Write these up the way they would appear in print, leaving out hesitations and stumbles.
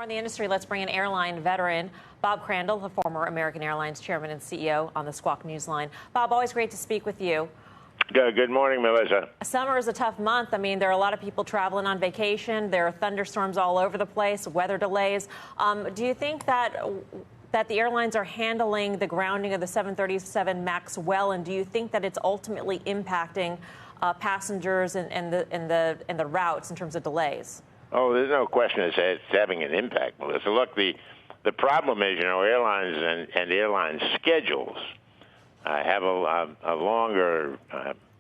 More on the industry. Let's bring in airline veteran Bob Crandall, the former American Airlines chairman and CEO, on the Squawk Newsline. Bob, always great to speak with you. Good morning, Melissa. Summer is a tough month. I mean, there are a lot of people traveling on vacation. There are thunderstorms all over the place, weather delays. Do you think that the airlines are handling the grounding of the 737 MAX well, and do you think that it's ultimately impacting passengers and the routes in terms of delays? Oh, there's no question it's having an impact, Melissa. Look, the problem is, airlines and airline schedules have a longer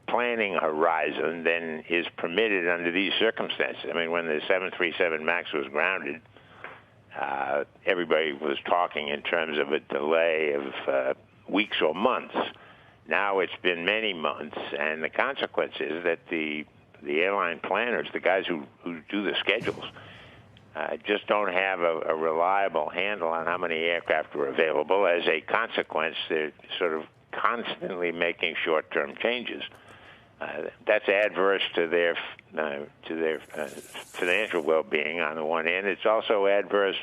planning horizon than is permitted under these circumstances. I mean, when the 737 MAX was grounded, everybody was talking in terms of a delay of weeks or months. Now it's been many months, and the consequence is that the airline planners, the guys who do the schedules, just don't have a reliable handle on how many aircraft are available. As a consequence, they're sort of constantly making short-term changes. That's adverse to their financial well-being on the one hand. It's also adverse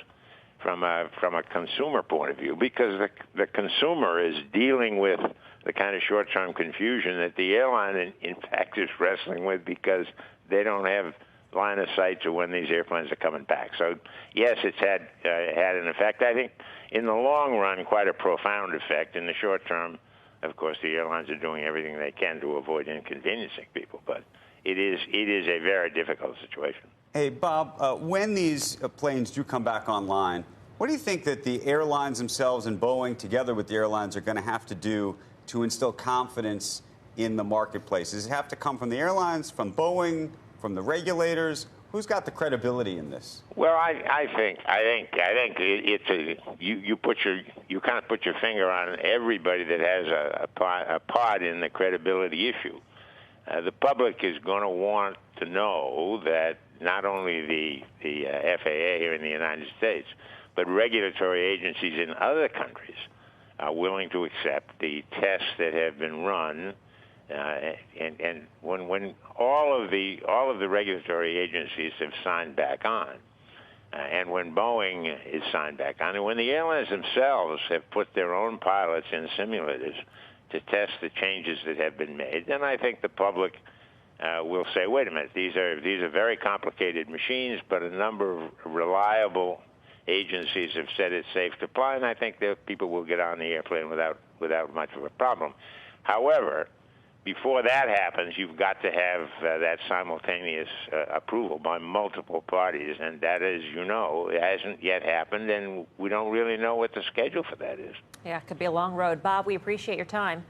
from a consumer point of view, because the consumer is dealing with the kind of short-term confusion that the airline, in fact, is wrestling with, because they don't have line of sight to when these airplanes are coming back. So, yes, it's had an effect. I think in the long run, quite a profound effect. In the short term, of course, the airlines are doing everything they can to avoid inconveniencing people, but it is a very difficult situation. Hey, Bob, when these planes do come back online, what do you think that the airlines themselves and Boeing, together with the airlines, are going to have to do to instill confidence in the marketplace? Does it have to come from the airlines, from Boeing, from the regulators? Who's got the credibility in this? Well, I think it's you kind of put your finger on everybody that has a part in the credibility issue. The public is going to want to know that not only the FAA here in the United States, but regulatory agencies in other countries are willing to accept the tests that have been run, and when all of the regulatory agencies have signed back on, and when Boeing is signed back on, and when the airlines themselves have put their own pilots in simulators to test the changes that have been made, then I think the public will say, wait a minute, these are very complicated machines, but a number of reliable agencies have said it's safe to fly, and I think that people will get on the airplane without much of a problem. However, before that happens, you've got to have that simultaneous approval by multiple parties, and that, as you know, hasn't yet happened, and we don't really know what the schedule for that is. Yeah, it could be a long road. Bob, we appreciate your time.